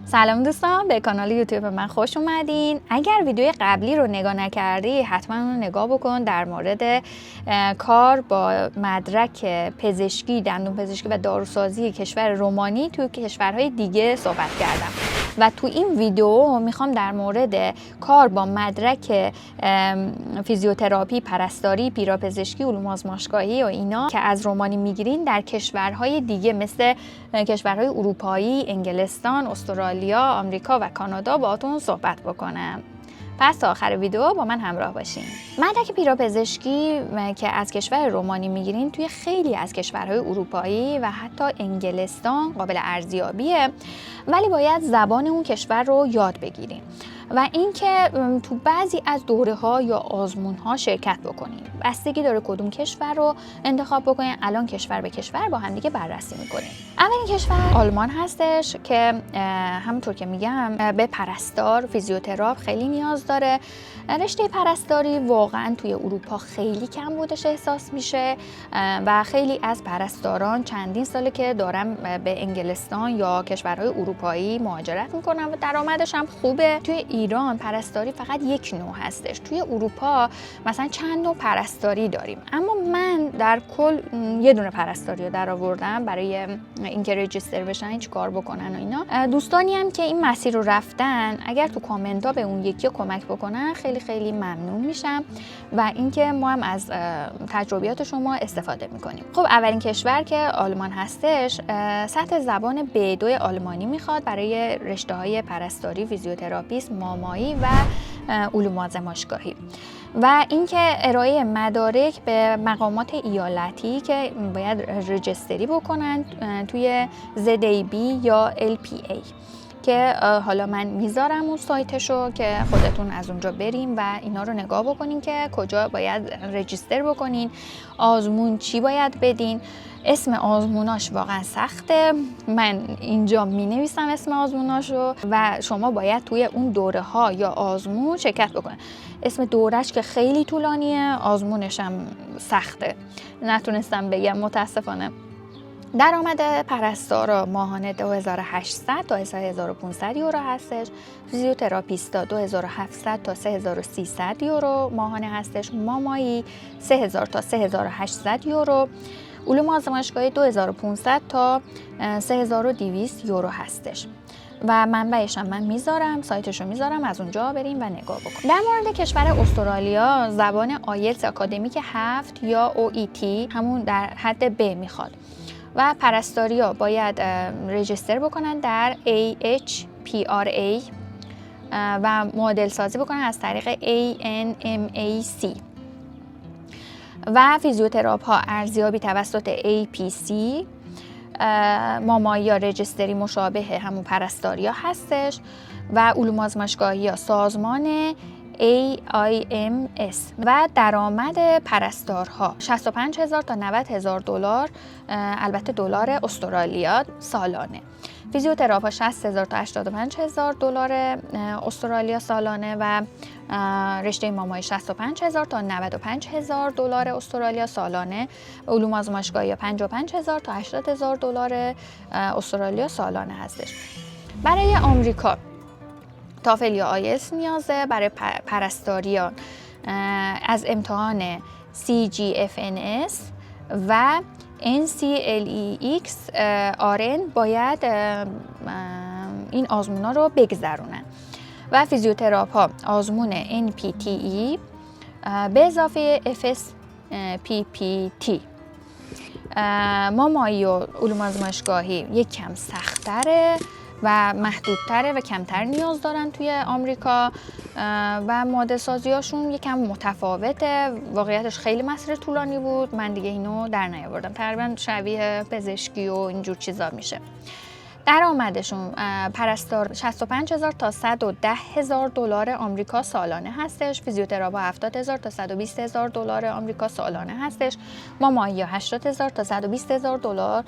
سلام دوستان، به کانال یوتیوب من خوش اومدین. اگر ویدیو قبلی رو نگاه نکردی حتما اون رو نگاه بکن. در مورد کار با مدرک پزشکی، دندون پزشکی و داروسازی کشور رومانی توی کشورهای دیگه صحبت کردم و تو این ویدیو میخوام در مورد کار با مدرک فیزیوتراپی، پرستاری، پیراپزشکی، علوم آزمایشگاهی و اینا که از رومانی میگیرین در کشورهای دیگه مثل کشورهای اروپایی، انگلستان، استرالیا، آمریکا و کانادا باهاتون صحبت بکنم. پس تا آخر ویدیو با من همراه باشین. مدرک پیراپزشکی که از کشور رومانی میگیرین توی خیلی از کشورهای اروپایی و حتی انگلستان قابل ارزیابیه، ولی باید زبان اون کشور رو یاد بگیرین و اینکه تو بعضی از دوره‌ها یا آزمون‌ها شرکت بکنین. بستگی داره کدوم کشور رو انتخاب بکنین. الان کشور به کشور با هم دیگه بررسی می‌کنیم. اولین کشور آلمان هستش که همونطور که میگم به پرستار، فیزیوتراپ خیلی نیاز داره. رشته پرستاری واقعا توی اروپا خیلی کم بودش احساس میشه و خیلی از پرستاران چندین ساله که دارن به انگلستان یا کشورهای اروپایی مهاجرت میکنن و درآمدش هم خوبه. توی ایران پرستاری فقط یک نوع هستش. توی اروپا مثلا چند نوع پرستاری داریم، اما من در کل یه دونه پرستاری رو درآوردم برای اینکه رجیستر بشن، چیکار بکنن و اینا. دوستانی هم که این مسیر رو رفتن اگر تو کامنت ها به اون یکی کمک بکنن خیلی ممنون میشم و اینکه ما هم از تجربیات شما استفاده میکنیم. خب اولین کشور که آلمان هستش سطح زبان B2 آلمانی میخواد برای رشته های پرستاری، فیزیوتراپیست، مامایی و علوم آزمایشگاهی و اینکه ارائه مدارک به مقامات ایالتی که باید رجیستری بکنن توی ZAB یا LPA که حالا من میذارم اون سایتشو که خودتون از اونجا بریم و اینا رو نگاه بکنین که کجا باید رجیستر بکنین، آزمون چی باید بدین. اسم آزموناش واقعا سخته، من اینجا می نویسم اسم آزموناشو و شما باید توی اون دوره ها یا آزمون شرکت بکنین. اسم دورش که خیلی طولانیه، آزمونش هم سخته، نتونستم بگم متاسفانه. درآمد پرستارا ماهانه 2800 تا 3500 یورو هستش. فیزیوتراپیستا 2700 تا 3300 یورو ماهانه هستش. مامایی 3000 تا 3800 یورو. علوم آزمایشگاهی 2500 تا 3200 یورو هستش و منبعش هم من میذارم، سایتش رو میذارم، از اونجا بریم و نگاه بکنیم. در مورد کشور استرالیا زبان آیلتس آکادمیک 7 یا OET همون در حد B میخواد و پرستاریا باید رجیستر بکنن در AHPRA و معادل سازی بکنن از طریق ANMAC و فیزیوتراپ ها ارزیابی توسط APC. مامایی یا رجیستری مشابه همون پرستاریا هستش و علوم آزمایشگاهی ها سازمان AIMS و درآمد پرستارها 65000 تا 90000 دلار، البته دلار استرالیا سالانه. فیزیوتراپ ها 60000 تا 85000 دلار استرالیا سالانه و رشته مامایی 65000 تا 95000 دلار استرالیا سالانه. علوم آزمایشگاهی 55000 تا 80000 دلار استرالیا سالانه هستش. برای آمریکا تافل یا آیلتس نیازه. برای پرستاریان از امتحان CGFNS و NCLEX RN باید این آزمونا رو بگذرونن و فیزیوتراپ ها آزمون NPTE به اضافه FSPPT. مامایی و علوم آزمایشگاهی یک کم سخت‌تره و محدودتره و کمتر نیاز دارن توی آمریکا و معادل سازیاشون یکم متفاوته. واقعیتش خیلی مسیر طولانی بود، من دیگه اینو در نیاوردم، تقریبا شبیه پزشکی و اینجور چیزا میشه. درآمدشون پرستار 65000 تا 110000 دلار آمریکا سالانه هستش. فیزیوتراپا 70000 تا 120000 دلار آمریکا سالانه هستش. مامایی 80000 تا 120000 دلار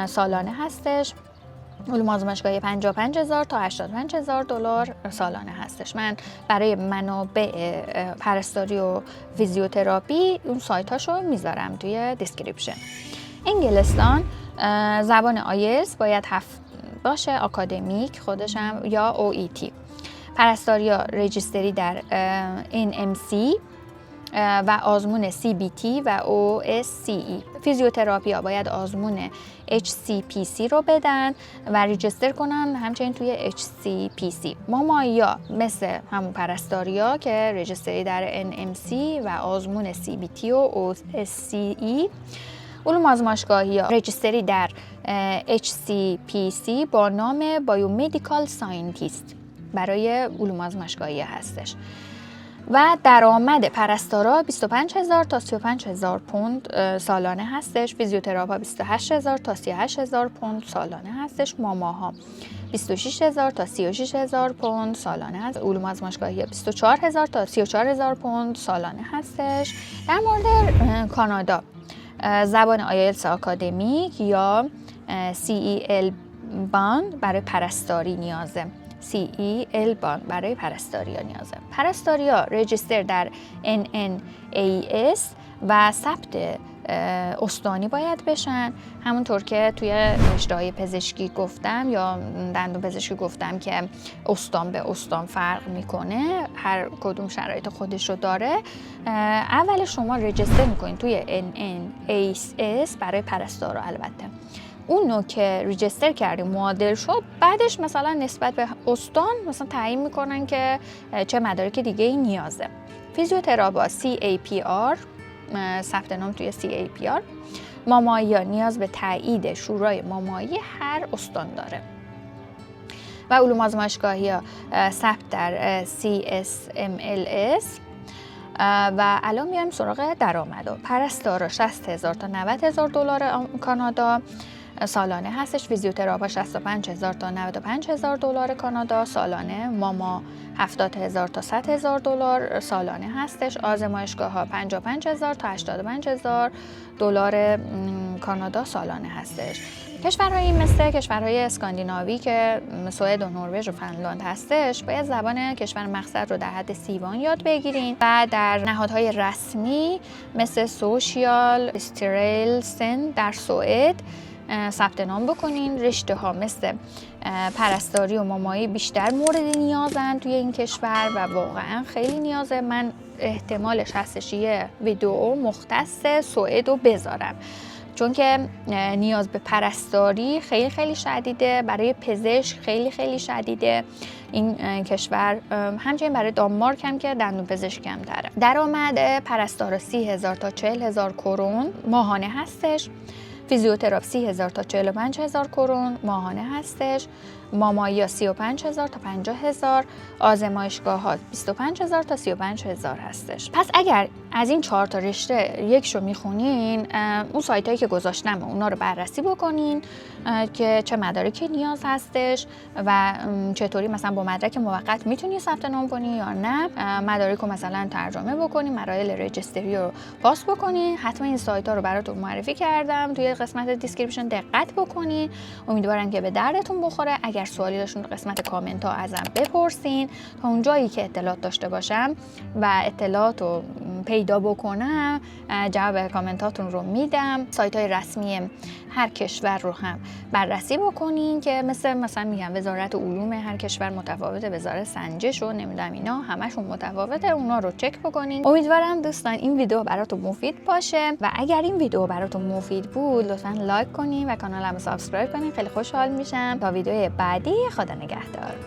سالانه هستش. علوم آزمایشگاهی 55000 تا 85000 دلار سالانه هستش. من برای منابع پرستاری و فیزیوتراپی اون سایت هاشو میذارم توی دیسکریپشن. انگلستان زبان آیلتس باید باشه، آکادمیک خودشم یا OET. پرستاریا رجیستری در NMC و آزمون CBT و OSCE. فیزیوتراپیا باید آزمون HCPC رو بدن و ریجستر کنن همچنین توی HCPC. مامایا مثل همون پرستاریا که رجیستری در NMC و آزمون CBT و OSCE. علوم آزمایشگاهی ها رجیستری در HCPC با نام بایومدیکال ساینتیست برای علوم آزمایشگاهی هستش. و درآمد پرستارا 25000 تا 35000 پوند سالانه هستش. فیزیوتراپا 28000 تا 38000 پوند سالانه هستش. ماماها 26000 تا 36000 پوند سالانه هست. علوم آزمایشگاهی 24000 تا 34000 پوند سالانه هستش. در مورد کانادا زبان آیلتس آکادمیک یا CEL باند برای پرستاری نیازه. CEL باند برای پرستاریا نیازه. پرستاریا رجیستر در NNAS و ثبت استانی باید بشن، همونطور که توی رشته‌های پزشکی گفتم یا دندون پزشکی گفتم که استان به استان فرق میکنه، هر کدوم شرایط خودش رو داره. اول شما رجیستر میکنین توی NNAS برای پرستارا. البته اون نوع که ریجستر کردیم معادل شد، بعدش مثلا نسبت به استان مثلا تعیین میکنن که چه مدارک دیگه ای نیازه. فیزیوتراپا CAPR ثبت نام توی CAPR. مامایی نیاز به تایید شورای مامایی هر استان داره. و علوم آزمایشگاهی ثبت در CSMLS. و الان میایم سراغ درآمد. پرستارا 60000 تا 90000 دلار کانادا سالانه هستش. فیزیوتراپا 65000 تا 95000 دلار کانادا سالانه. ماما 70000 تا 100000 دلار سالانه هستش. آزمایشگاه‌ها 55000 تا 85000 دلار کانادا سالانه هستش. کشورهایی مثل کشورهای اسکاندیناوی که سوئد و نروژ و فنلاند هستش، باید زبان کشور مقصد رو در حد C1 یاد بگیرین و در نهادهای رسمی مثل سوشیال استریلسن در سوئد ثبت نام بکنین. رشته ها مثل پرستاری و مامایی بیشتر مورد نیازن توی این کشور و واقعا خیلی نیازه. من احتمالش هستش یه ویدیو مختص سوئد رو بذارم، چون که نیاز به پرستاری خیلی خیلی شدیده، برای پزشک خیلی خیلی شدیده این کشور. همچنین برای دانمارک هم که دندون پزشک کم داره. درآمد پرستارا 30000 تا 40000 کرون ماهانه هستش. فیزیوتراپ 30000 تا 45000 کرون ماهانه هستش. مامایی 35000 تا 50000. آزمایشگاه‌ها 25000 تا 35000 هستش. پس اگر از این 4 تا رشته یکشو میخونین، اون سایتایی که گذاشتم اونا رو بررسی بکنین که چه مدارکی نیاز هستش و چطوری مثلا با مدرک موقت میتونی ثبت نام کنی یا نه. مدارک رو مثلا ترجمه بکنین، مراحل رجیستری رو پاس بکنین. حتما این سایت‌ها رو براتون معرفی کردم توی قسمت دیسکریپشن، دقت بکنین. امیدوارم که به دردتون بخوره. اگر سوالی داشتین قسمت کامنت ها ازم بپرسین تا اون جایی که اطلاعات داشته باشم و اطلاعات رو پیدا بکنم جواب کامنتاتون رو میدم. سایت های رسمی هر کشور رو هم بررسی بکنین که مثلا میگم وزارت علوم هر کشور متفاوته، وزارت سنجش و نمیدونم اینا همشون متفاوته، اونا رو چک بکنین. امیدوارم دوستان این ویدیو براتون مفید باشه و اگر این ویدیو براتون مفید بود لطفاً لایک کنین و کانالمو سابسکرایب کنین. خیلی خوشحال میشم. تا ویدیو بعدی، خدا نگهدار.